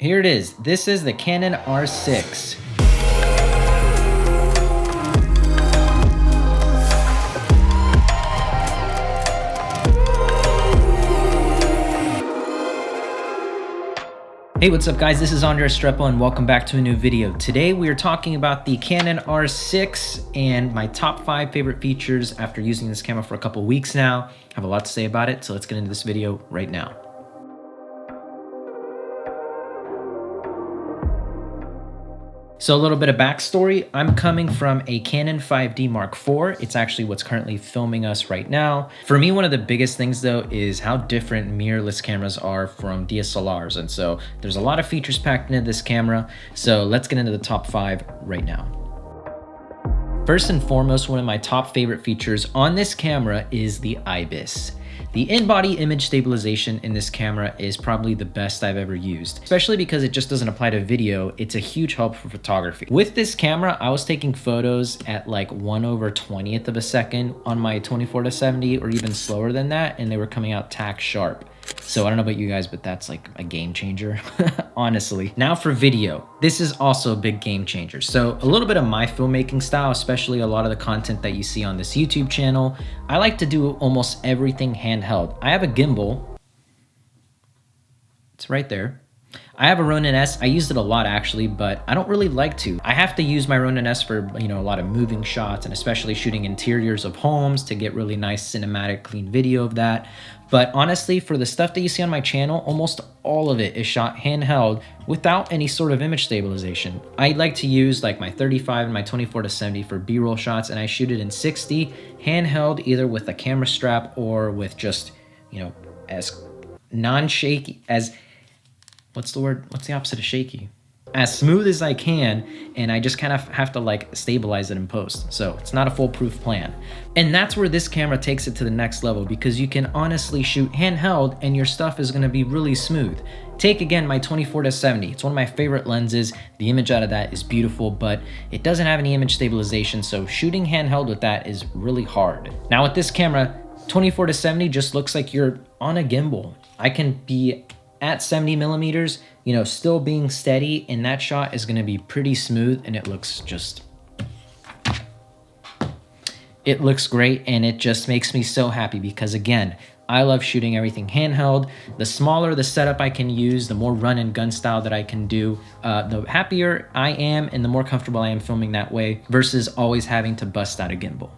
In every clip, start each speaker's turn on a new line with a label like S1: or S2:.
S1: Here it is. This is the Canon R6. Hey, what's up guys? This is Andrei Restrepo and welcome back to a new video. Today we are talking about the Canon R6 and my top 5 favorite features after using this camera for a couple weeks now. I have a lot to say about it, so let's get into this video right now. So a little bit of backstory, I'm coming from a Canon 5D Mark IV. It's actually what's currently filming us right now. For me, one of the biggest things though is how different mirrorless cameras are from DSLRs. And so there's a lot of features packed into this camera. So let's get into the top 5 right now. First and foremost, one of my top favorite features on this camera is the IBIS. The in-body image stabilization in this camera is probably the best I've ever used, especially because it just doesn't apply to video. It's a huge help for photography. With this camera, I was taking photos at like 1/20th of a second on my 24-70 or even slower than that, and they were coming out tack sharp. So I don't know about you guys, but that's like a game changer, honestly. Now for video, this is also a big game changer. So a little bit of my filmmaking style, especially a lot of the content that you see on this YouTube channel, I like to do almost everything handheld. I have a gimbal, it's right there. I have a Ronin S. I used it a lot actually, but I don't really like to. I have to use my Ronin S for, a lot of moving shots and especially shooting interiors of homes to get really nice cinematic clean video of that. But honestly, for the stuff that you see on my channel, almost all of it is shot handheld without any sort of image stabilization. I like to use like my 35 and my 24-70 for B-roll shots, and I shoot it in 60 handheld, either with a camera strap or with just, as non-shaky, as what's the word? What's the opposite of shaky? As smooth as I can, and I just kind of have to like stabilize it in post. So it's not a foolproof plan. And that's where this camera takes it to the next level, because you can honestly shoot handheld and your stuff is gonna be really smooth. Take again my 24-70. It's one of my favorite lenses. The image out of that is beautiful, but it doesn't have any image stabilization. So shooting handheld with that is really hard. Now with this camera, 24-70 just looks like you're on a gimbal. I can be at 70 millimeters, still being steady, and that shot is gonna be pretty smooth, and it looks great, and it just makes me so happy because again, I love shooting everything handheld. The smaller the setup I can use, the more run and gun style that I can do, the happier I am and the more comfortable I am filming that way versus always having to bust out a gimbal.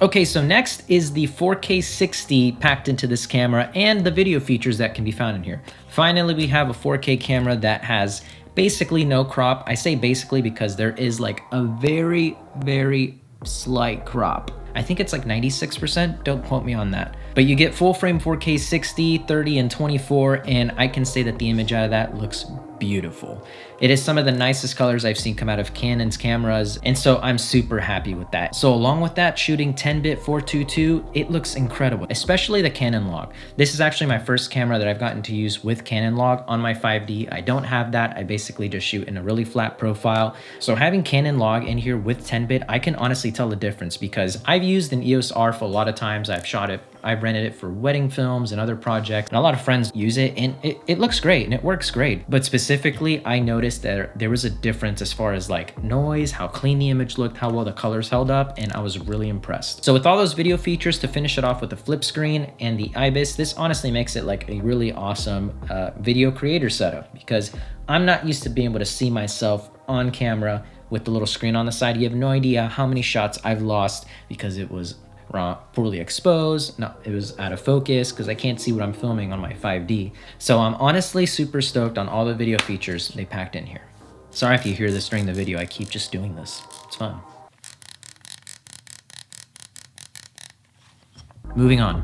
S1: Okay, so next is the 4K 60 packed into this camera and the video features that can be found in here. Finally, we have a 4K camera that has basically no crop. I say basically because there is like a very, very slight crop. I think it's like 96%, don't quote me on that. But you get full frame 4K 60, 30, and 24, and I can say that the image out of that looks beautiful. It is some of the nicest colors I've seen come out of Canon's cameras, and so I'm super happy with that. So along with that, shooting 10-bit 422, it looks incredible, especially the Canon log. This is actually my first camera that I've gotten to use with Canon log on my 5D. I don't have that. I basically just shoot in a really flat profile. So having Canon log in here with 10-bit, I can honestly tell the difference because I've used an EOS R for a lot of times. I've shot it, I've rented it for wedding films and other projects, and a lot of friends use it, and it looks great and it works great. But specifically, I noticed that there was a difference as far as like noise, how clean the image looked, how well the colors held up, and I was really impressed. So with all those video features to finish it off with the flip screen and the IBIS, this honestly makes it like a really awesome video creator setup, because I'm not used to being able to see myself on camera with the little screen on the side. You have no idea how many shots I've lost because it was poorly exposed. No, it was out of focus because I can't see what I'm filming on my 5D. So I'm honestly super stoked on all the video features they packed in here. Sorry if you hear this during the video, I keep just doing this. It's fun. Moving on.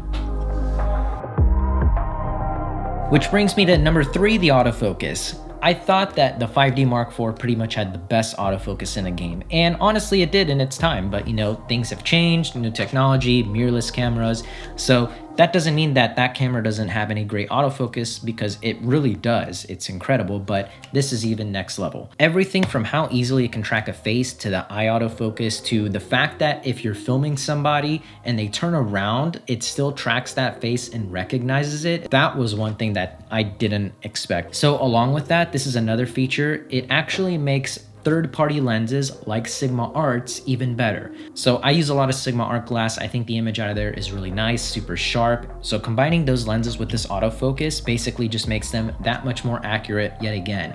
S1: Which brings me to number 3, the autofocus. I thought that the 5D Mark IV pretty much had the best autofocus in the game, and honestly it did in its time, but things have changed, new technology, mirrorless cameras, so That doesn't mean that that camera doesn't have any great autofocus, because it really does. It's incredible, but this is even next level. Everything from how easily it can track a face to the eye autofocus to the fact that if you're filming somebody and they turn around, it still tracks that face and recognizes it. That was one thing that I didn't expect. So along with that, this is another feature. It actually makes third-party lenses like Sigma Arts even better. So I use a lot of Sigma Art glass. I think the image out of there is really nice, super sharp. So combining those lenses with this autofocus basically just makes them that much more accurate yet again.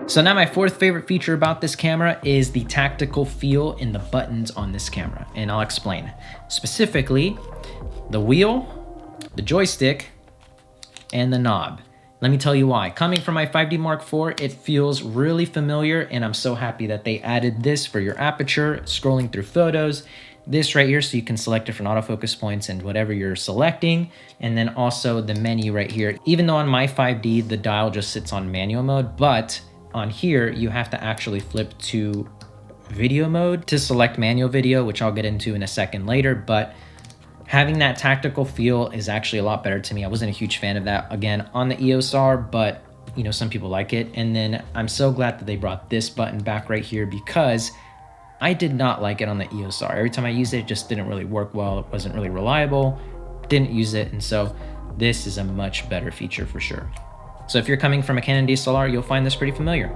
S1: So now my fourth favorite feature about this camera is the tactical feel in the buttons on this camera, and I'll explain. Specifically, the wheel, the joystick, and the knob. Let me tell you why. Coming from my 5D Mark IV, it feels really familiar, and I'm so happy that they added this for your aperture, scrolling through photos. This right here, so you can select different autofocus points and whatever you're selecting. And then also the menu right here. Even though on my 5D, the dial just sits on manual mode, but on here, you have to actually flip to video mode to select manual video, which I'll get into in a second later, but having that tactical feel is actually a lot better to me. I wasn't a huge fan of that, again, on the EOS R, but you know, some people like it. And then I'm so glad that they brought this button back right here, because I did not like it on the EOS R. Every time I used it, it just didn't really work well. It wasn't really reliable, didn't use it. And so this is a much better feature for sure. So if you're coming from a Canon DSLR, you'll find this pretty familiar.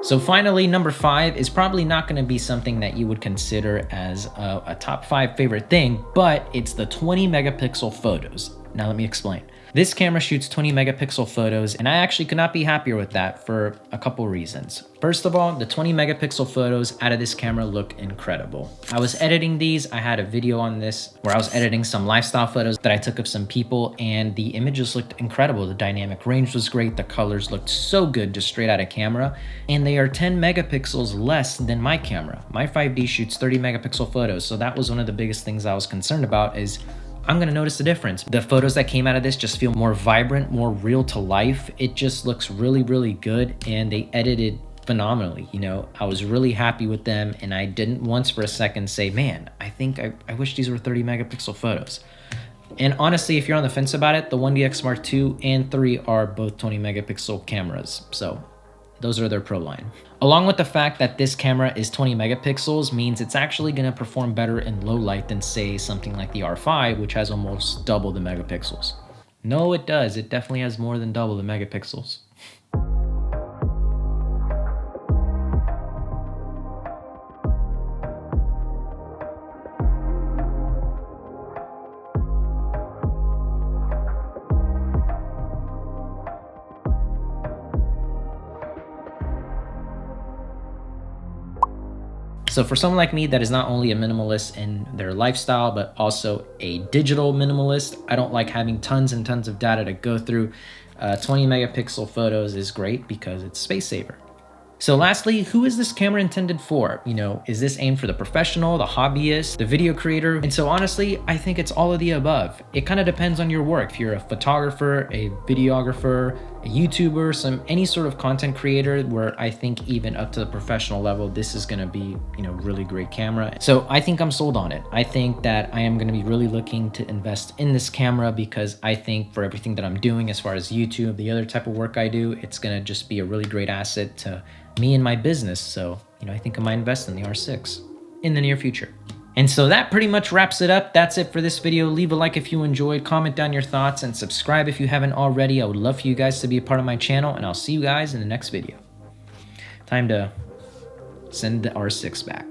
S1: So finally, number 5 is probably not going to be something that you would consider as a top 5 favorite thing, but it's the 20 megapixel photos. Now let me explain. This camera shoots 20 megapixel photos, and I actually could not be happier with that for a couple reasons. First of all, the 20 megapixel photos out of this camera look incredible. I was editing these. I had a video on this where I was editing some lifestyle photos that I took of some people, and the images looked incredible. The dynamic range was great. The colors looked so good just straight out of camera, and they are 10 megapixels less than my camera. My 5D shoots 30 megapixel photos, so that was one of the biggest things I was concerned about, is I'm gonna notice the difference. The photos that came out of this just feel more vibrant, more real to life. It just looks really, really good, and they edited phenomenally. You know, I was really happy with them, and I didn't once for a second say, man, I wish these were 30 megapixel photos. And honestly, if you're on the fence about it, the 1DX Mark II and 3 are both 20 megapixel cameras. So those are their pro line. Along with the fact that this camera is 20 megapixels means it's actually gonna perform better in low light than, say, something like the R5, which has almost double the megapixels. No, it does. It definitely has more than double the megapixels. So for someone like me that is not only a minimalist in their lifestyle, but also a digital minimalist, I don't like having tons and tons of data to go through. 20 megapixel photos is great because it's space saver. So lastly, who is this camera intended for? You know, is this aimed for the professional, the hobbyist, the video creator? And so honestly, I think it's all of the above. It kind of depends on your work. If you're a photographer, a videographer, a YouTuber, any sort of content creator, where I think even up to the professional level, this is gonna be, you know, really great camera. So I think I'm sold on it. I think that I am gonna be really looking to invest in this camera, because I think for everything that I'm doing as far as YouTube, the other type of work I do, it's gonna just be a really great asset to me and my business. So, you know, I think I might invest in the R6 in the near future. And so that pretty much wraps it up. That's it for this video. Leave a like if you enjoyed, comment down your thoughts, and subscribe if you haven't already. I would love for you guys to be a part of my channel, and I'll see you guys in the next video. Time to send the R6 back.